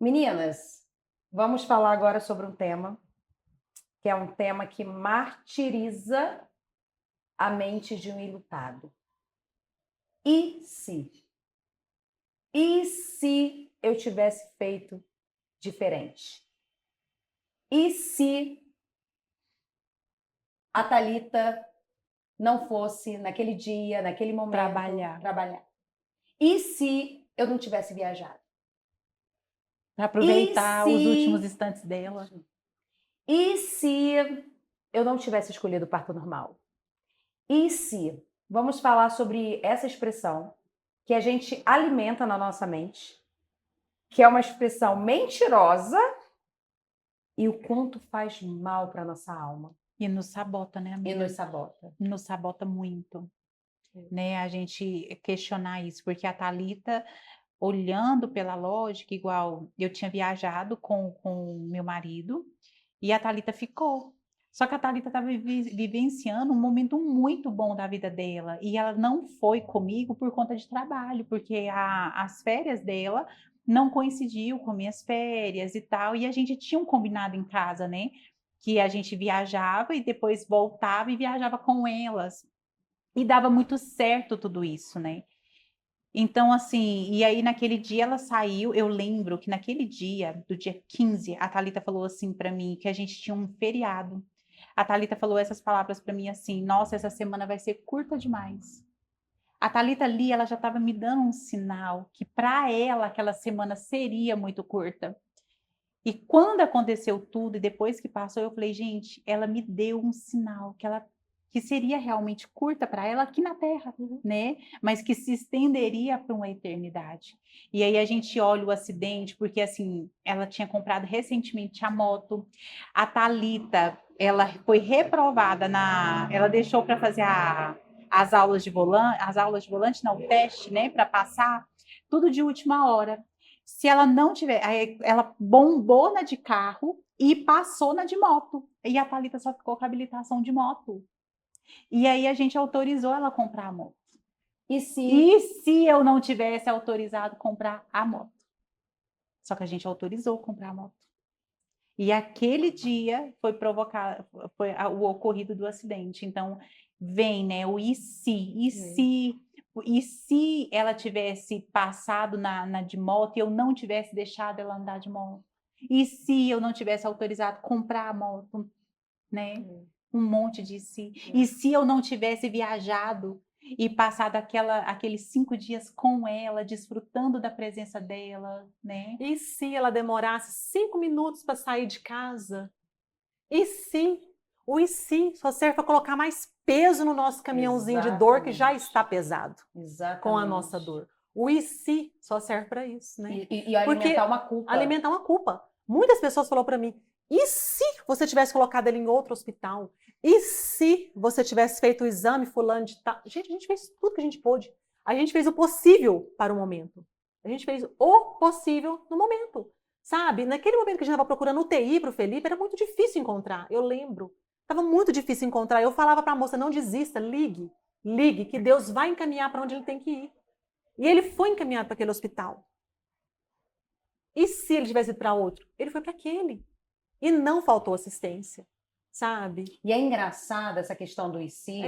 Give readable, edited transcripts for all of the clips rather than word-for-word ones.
Meninas, vamos falar agora sobre um tema que é um tema que martiriza a mente de um ilutado. E se? E se eu tivesse feito diferente? E se a Thalita não fosse naquele dia, naquele momento, trabalhar? E se eu não tivesse viajado? Para aproveitar os últimos se... instantes dela. E se eu não tivesse escolhido o parto normal? E se? Vamos falar sobre essa expressão que a gente alimenta na nossa mente, que é uma expressão mentirosa e o quanto faz mal para nossa alma. E nos sabota, né, amiga? E nos sabota. Nos sabota muito, né? A gente questionar isso, porque a Thalita, olhando pela lógica, igual eu tinha viajado com meu marido e a Thalita ficou. Só que a Thalita estava vivenciando um momento muito bom da vida dela e ela não foi comigo por conta de trabalho, porque as férias dela não coincidiu com minhas férias e tal, e a gente tinha um combinado em casa, né? Que a gente viajava e depois voltava e viajava com elas. E dava muito certo tudo isso, né? Então, assim, e aí naquele dia ela saiu, eu lembro que naquele dia, do dia 15, a Thalita falou assim para mim, que a gente tinha um feriado. A Thalita falou essas palavras para mim assim, nossa, essa semana vai ser curta demais. A Thalita ali, ela já estava me dando um sinal que para ela aquela semana seria muito curta. E quando aconteceu tudo e depois que passou, eu falei, gente, ela me deu um sinal que seria realmente curta para ela aqui na Terra, né? Mas que se estenderia para uma eternidade. E aí a gente olha o acidente, porque assim, ela tinha comprado recentemente a moto. A Thalita, ela foi reprovada ela deixou para fazer as aulas de volante, não, o teste, né, para passar, tudo de última hora. Se ela não tiver, aí ela bombou na de carro e passou na de moto. E a Thalita só ficou com a habilitação de moto. E aí a gente autorizou ela a comprar a moto. E se eu não tivesse autorizado comprar a moto? Só que a gente autorizou comprar a moto. E aquele dia foi o ocorrido do acidente. Então, vem, né, o e se ela tivesse passado na de moto e eu não tivesse deixado ela andar de moto? E se eu não tivesse autorizado comprar a moto, né? Um monte de si. E se eu não tivesse viajado e passado aqueles 5 dias com ela, desfrutando da presença dela, né? E se ela demorasse 5 minutos para sair de casa? E se? O e se só serve para colocar mais peso no nosso caminhãozinho de dor que já está pesado. Exatamente. Com a nossa dor. O e se só serve para isso, né? E alimentar uma culpa. Alimentar uma culpa. Muitas pessoas falaram para mim, e se você tivesse colocado ele em outro hospital? E se você tivesse feito o exame fulano de tal? Gente, a gente fez tudo que a gente pôde. A gente fez o possível para o momento. A gente fez o possível no momento. Sabe? Naquele momento que a gente estava procurando UTI para o Felipe, era muito difícil encontrar. Eu lembro. Estava muito difícil encontrar. Eu falava para a moça, não desista, ligue. Ligue, que Deus vai encaminhar para onde ele tem que ir. E ele foi encaminhado para aquele hospital. E se ele tivesse ido para outro? Ele foi para aquele. E não faltou assistência, sabe? E é engraçada essa questão do e se,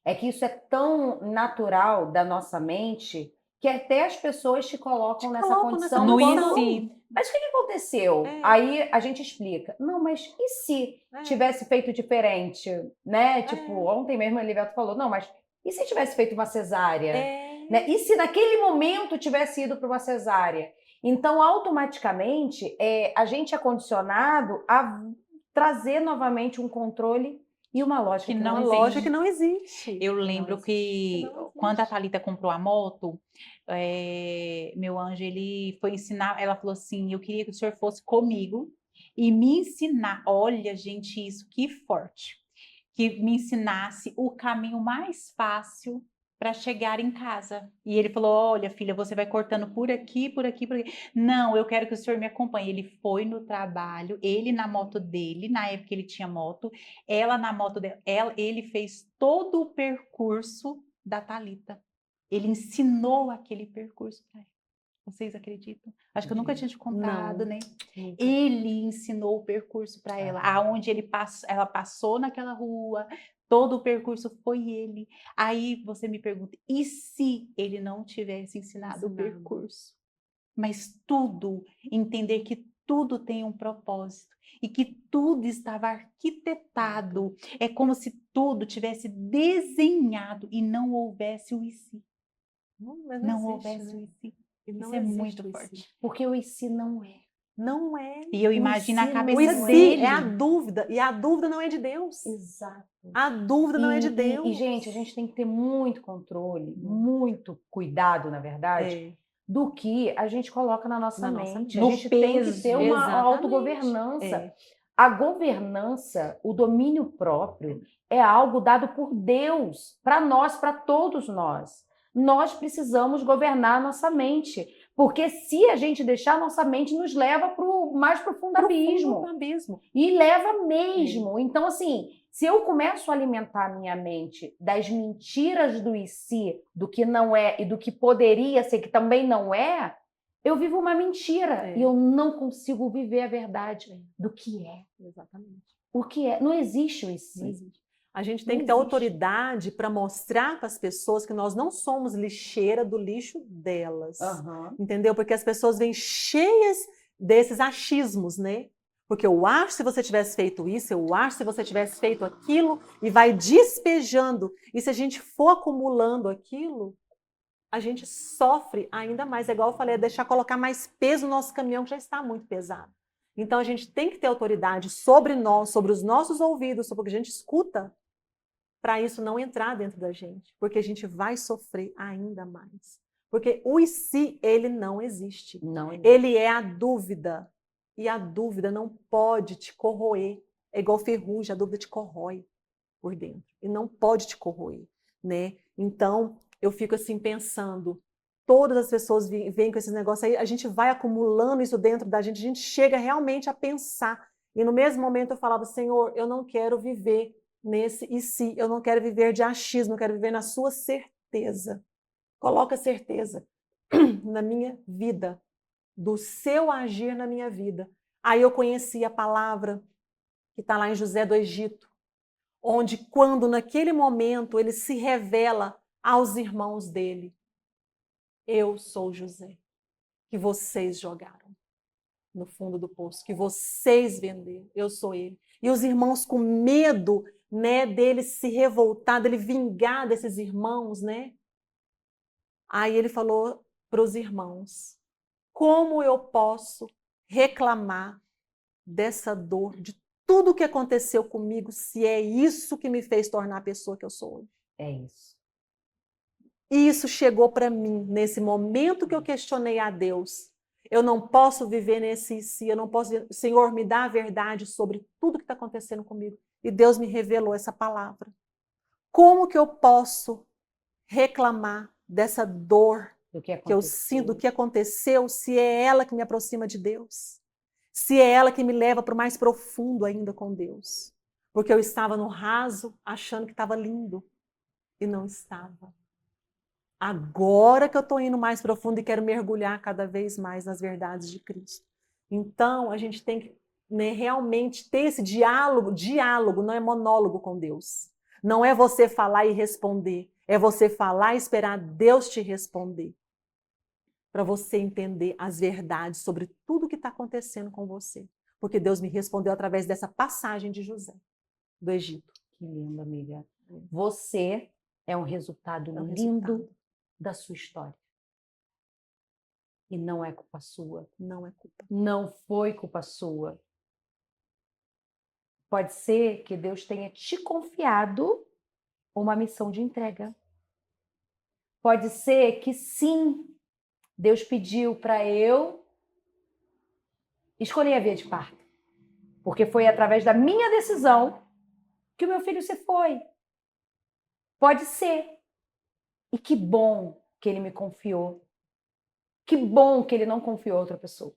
é que isso é tão natural da nossa mente que até as pessoas te colocam nessa condição. No e se. Mas o que aconteceu? Aí a gente explica. Não, mas e se tivesse feito diferente? Né? Tipo, ontem mesmo a Elivelto falou, não, mas e se tivesse feito uma cesárea? Né? E se naquele momento tivesse ido para uma cesárea? Então, automaticamente, a gente é condicionado a trazer novamente um controle e uma lógica que não existe. Eu lembro que quando a Thalita comprou a moto, meu anjo, ele foi ensinar, ela falou assim, eu queria que o senhor fosse comigo e me ensinar, olha gente, isso que forte, que me ensinasse o caminho mais fácil para chegar em casa. E ele falou, olha filha, você vai cortando por aqui, por aqui, por aqui. Não, eu quero que o senhor me acompanhe. Ele foi no trabalho, ele na moto dele, na época ele tinha moto, ela na moto dela, ele fez todo o percurso da Thalita. Ele ensinou aquele percurso para ela. Vocês acreditam? Acho que eu nunca tinha te contado, Não. né? Nunca. Ele ensinou o percurso para ela, aonde ela passou naquela rua, todo o percurso foi ele. Aí você me pergunta, e se ele não tivesse ensinado o percurso? Mas tudo, entender que tudo tem um propósito e que tudo estava arquitetado. É como se tudo tivesse desenhado e não houvesse o e se. Mas Não existe, houvesse né? o e se. E não Isso é existe muito o e forte. se. Porque o e se não é. Não é. E eu O imagino a se cabeça O e não se dele. é a dúvida. E a dúvida não é de Deus. Exato. A dúvida não é de Deus. E, gente, a gente tem que ter muito controle, muito cuidado, na verdade, do que a gente coloca na nossa mente. A No gente tem que ter uma Exatamente. autogovernança. A governança, o domínio próprio, é algo dado por Deus para nós, para todos nós. Nós precisamos governar a nossa mente, porque se a gente deixar, a nossa mente nos leva para o mais profundo abismo. E leva mesmo. Então, assim, se eu começo a alimentar a minha mente das mentiras do e se, do que não é e do que poderia ser, que também não é, eu vivo uma mentira e eu não consigo viver a verdade do que é. Exatamente. O que é? Não existe o e se. Não existe. A gente tem que ter autoridade para mostrar para as pessoas que nós não somos lixeira do lixo delas. Entendeu? Porque as pessoas vêm cheias desses achismos, né? Porque eu acho se você tivesse feito isso, eu acho se você tivesse feito aquilo, e vai despejando. E se a gente for acumulando aquilo, a gente sofre ainda mais. É igual eu falei, é deixar colocar mais peso no nosso caminhão, que já está muito pesado. Então a gente tem que ter autoridade sobre nós, sobre os nossos ouvidos, sobre o que a gente escuta, para isso não entrar dentro da gente, porque a gente vai sofrer ainda mais. Porque o e se, ele não existe. Não existe. Ele é a dúvida. E a dúvida não pode te corroer. É igual ferrugem, a dúvida te corrói por dentro. E não pode te corroer, né? Então, eu fico assim pensando, todas as pessoas vêm com esses negócios aí, a gente vai acumulando isso dentro da gente, a gente chega realmente a pensar. E no mesmo momento eu falava, Senhor, eu não quero viver nesse e se, eu não quero viver de achismo, eu quero viver na sua certeza. Coloca certeza na minha vida, do seu agir na minha vida. Aí eu conheci a palavra que está lá em José do Egito, onde quando naquele momento ele se revela aos irmãos dele, eu sou José, que vocês jogaram no fundo do poço, que vocês venderam, eu sou ele. E os irmãos com medo, né, dele se revoltar, dele vingar desses irmãos, né? Aí ele falou para os irmãos, como eu posso reclamar dessa dor, de tudo que aconteceu comigo, se é isso que me fez tornar a pessoa que eu sou hoje? É isso. E isso chegou para mim, nesse momento que eu questionei a Deus. Eu não posso viver nesse si, eu não posso... Senhor, me dá a verdade sobre tudo que está acontecendo comigo. E Deus me revelou essa palavra. Como que eu posso reclamar dessa dor que eu sinto, do que aconteceu, se é ela que me aproxima de Deus? Se é ela que me leva para o mais profundo ainda com Deus? Porque eu estava no raso, achando que estava lindo, e não estava. Agora que eu estou indo mais profundo e quero mergulhar cada vez mais nas verdades de Cristo. Então, a gente tem que, né, realmente ter esse diálogo não é monólogo com Deus. Não é você falar e responder, é você falar e esperar Deus te responder. Para você entender as verdades sobre tudo que está acontecendo com você. Porque Deus me respondeu através dessa passagem de José, do Egito. Que lindo, amiga. Você é um resultado lindo da sua história. E não é culpa sua. Não é culpa. Não foi culpa sua. Pode ser que Deus tenha te confiado uma missão de entrega. Pode ser que sim, Deus pediu para eu escolher a via de parto. Porque foi através da minha decisão que o meu filho se foi. Pode ser. E que bom que ele me confiou. Que bom que ele não confiou a outra pessoa.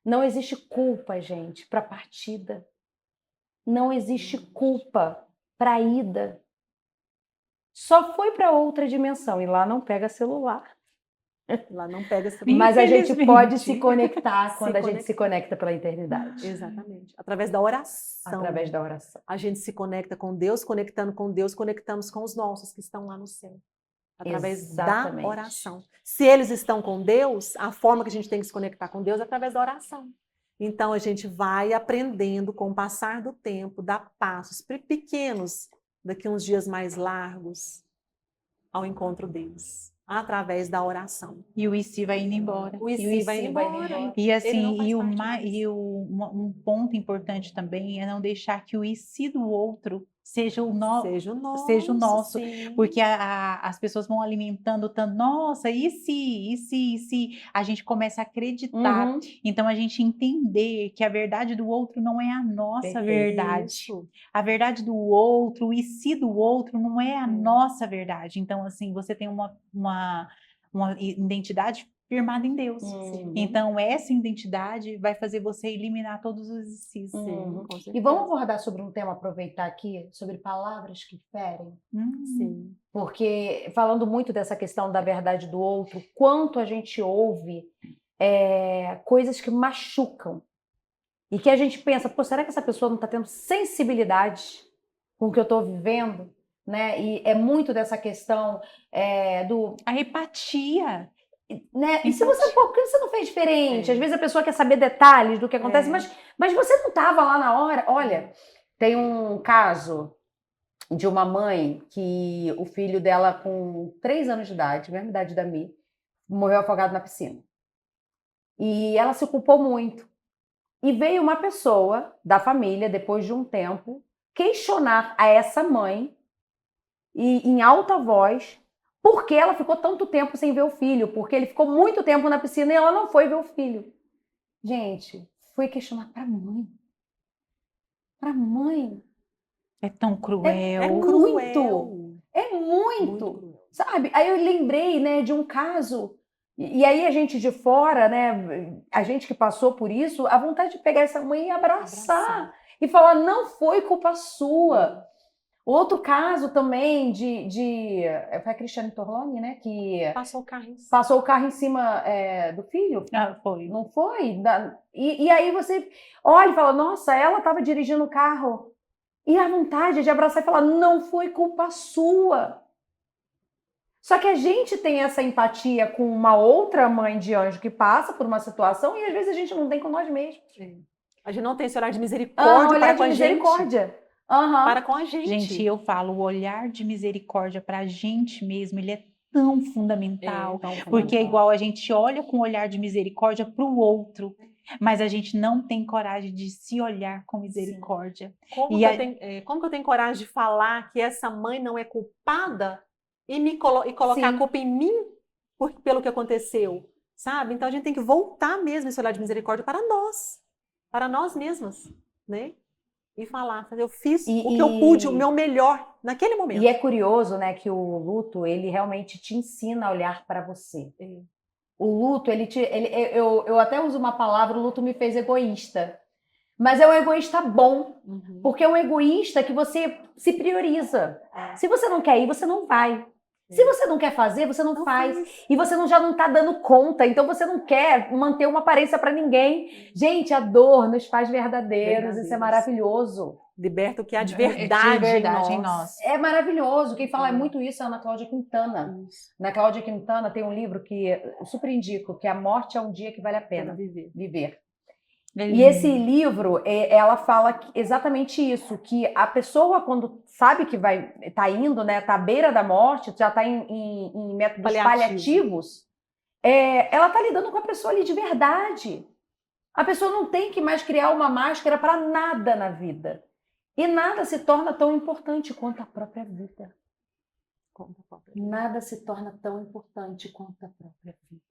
Não existe culpa, gente, para partida. Não existe culpa para ida. Só foi para outra dimensão e lá não pega celular. Lá não pega essa... Mas a gente pode se Infelizmente. conectar quando a gente conectar. se conecta pela eternidade. Exatamente. Através da oração. Através da oração. A gente se conecta com Deus, conectando com Deus, conectamos com os nossos que estão lá no céu. Através Exatamente. da oração. Se eles estão com Deus, a forma que a gente tem que se conectar com Deus é através da oração. Então, a gente vai aprendendo com o passar do tempo, dar passos pequenos, daqui uns dias mais largos, ao encontro deles, através da oração. E o IC vai indo embora. O E o IC vai IC indo vai indo embora. embora. E Ele não assim, faz parte mais. um ponto importante também é não deixar que o IC do outro seja o nosso. Seja o nosso. Sim. Porque as pessoas vão alimentando tanto, nossa, e se? A gente começa a acreditar. Uhum. Então, a gente entender que a verdade do outro não é a nossa Perfeito. verdade. Isso. A verdade do outro, o e se do outro não é a nossa verdade. Então, assim, você tem uma identidade firmada em Deus. Uhum. Então, essa identidade vai fazer você eliminar todos os cis. Uhum. Com E certeza. vamos abordar sobre um tema, aproveitar aqui, sobre palavras que ferem. Sim. Porque, falando muito dessa questão da verdade do outro, quanto a gente ouve coisas que machucam. E que a gente pensa, pô, será que essa pessoa não está tendo sensibilidade com o que eu estou vivendo? Né? E é muito dessa questão do... A empatia. Né? E se você, pô, por que você não fez diferente? Às vezes a pessoa quer saber detalhes do que acontece, mas você não estava lá na hora. Olha, tem um caso de uma mãe que o filho dela, com 3 anos de idade, mesma idade da Mi, morreu afogado na piscina. E ela se culpou muito. E veio uma pessoa da família, depois de um tempo, questionar a essa mãe, e em alta voz, por que ela ficou tanto tempo sem ver o filho, porque ele ficou muito tempo na piscina e ela não foi ver o filho. Gente, foi questionar para a mãe. Para a mãe. É tão cruel. É cruel. É muito. Cruel. Sabe? Aí eu lembrei, né, de um caso, e aí a gente de fora, né, a gente que passou por isso, a vontade de pegar essa mãe e abraçar. E falar, não foi culpa sua. Outro caso também foi a Cristiane Torloni, né, que Passou o carro. passou o carro em cima do filho. Foi. Não foi? E aí você olha e fala, nossa, ela estava dirigindo o carro. E a vontade de abraçar e falar, não foi culpa sua. Só que a gente tem essa empatia com uma outra mãe de anjo que passa por uma situação e às vezes a gente não tem com nós mesmos. A gente não tem esse olhar de misericórdia olhar para com de misericórdia. Para com a gente. Gente, eu falo, o olhar de misericórdia para a gente mesmo, ele é tão fundamental. Porque é igual a gente olha com o olhar de misericórdia para o outro, mas a gente não tem coragem de se olhar com misericórdia. Como que eu tenho coragem de falar que essa mãe não é culpada e colocar a culpa em mim pelo que aconteceu? Sabe? Então a gente tem que voltar mesmo esse olhar de misericórdia para nós mesmas, né? E falar, eu fiz o que eu pude, o meu melhor naquele momento. E é curioso, né, que o luto, ele realmente te ensina a olhar para você. O luto, eu até uso uma palavra, o luto me fez egoísta. Mas é um egoísta bom, porque é um egoísta que você se prioriza. Se você não quer ir, você não vai. Se você não quer fazer, você não faz. E você já não está dando conta, então você não quer manter uma aparência para ninguém. Gente, a dor nos faz verdadeiros, isso é maravilhoso. Liberta o que há de verdade, em nós. É maravilhoso. Quem fala muito isso é a Ana Cláudia Quintana. Na Cláudia Quintana tem um livro que eu super indico, que é A Morte é um Dia que Vale a Pena Viver. E esse livro, ela fala exatamente isso, que a pessoa, quando sabe que tá indo, né, tá à beira da morte, já tá em métodos paliativos, ela tá lidando com a pessoa ali de verdade. A pessoa não tem que mais criar uma máscara para nada na vida. E nada se torna tão importante quanto a própria vida. Nada se torna tão importante quanto a própria vida.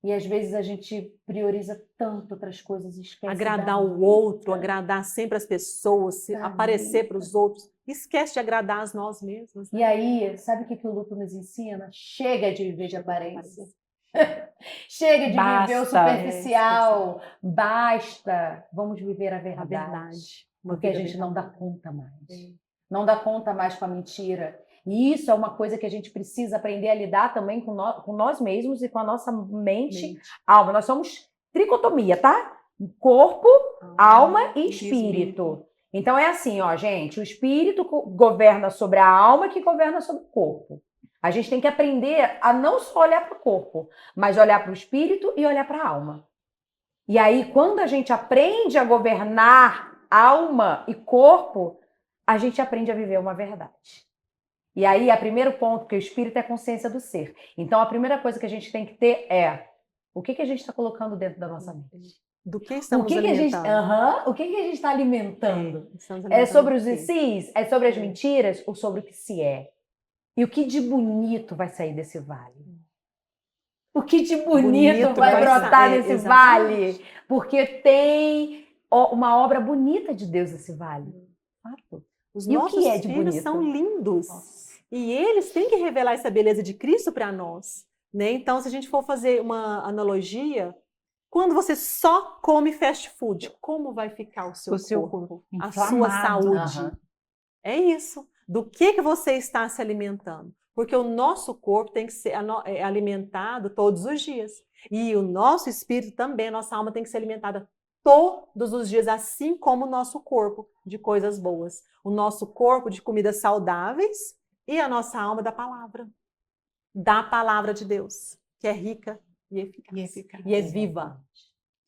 E às vezes a gente prioriza tanto outras coisas e esquece agradar o outro, agradar sempre as pessoas, aparecer para os outros. Esquece de agradar a nós mesmos. Né? E aí, sabe o que o luto nos ensina? Chega de viver de aparência. Chega de viver o superficial. Basta. Vamos viver a verdade. Porque a gente não dá conta mais. Não dá conta mais com a mentira. E isso é uma coisa que a gente precisa aprender a lidar também com nós mesmos e com a nossa mente, alma. Nós somos tricotomia, tá? Corpo, alma e espírito. Então é assim, ó, gente, o espírito governa sobre a alma, que governa sobre o corpo. A gente tem que aprender a não só olhar para o corpo, mas olhar para o espírito e olhar para a alma. E aí, quando a gente aprende a governar alma e corpo, a gente aprende a viver uma verdade. E aí, o primeiro ponto, que o espírito é a consciência do ser. Então, a primeira coisa que a gente tem que ter é o que a gente está colocando dentro da nossa mente. Do que estamos alimentando? O que a gente está alimentando? É sobre os ICs? É sobre as mentiras? Ou sobre o que se é? E o que de bonito vai sair desse vale? O que de bonito vai brotar nesse vale? Porque tem uma obra bonita de Deus nesse vale. Os nossos filhos são lindos. E eles têm que revelar essa beleza de Cristo para nós. Né? Então, se a gente for fazer uma analogia, quando você só come fast food, como vai ficar o seu corpo? A sua saúde? É isso. Do que você está se alimentando? Porque o nosso corpo tem que ser alimentado todos os dias. E o nosso espírito também, a nossa alma tem que ser alimentada todos os dias, assim como o nosso corpo de coisas boas. O nosso corpo de comidas saudáveis e a nossa alma da palavra de Deus, que é rica e eficaz. E é viva.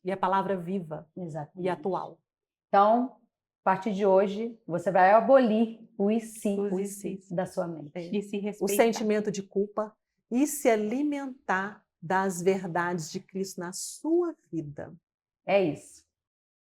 E a palavra viva. Exatamente. E atual. Então, a partir de hoje, você vai abolir o e se da sua mente. E se respeitar. O sentimento de culpa e se alimentar das verdades de Cristo na sua vida. É isso.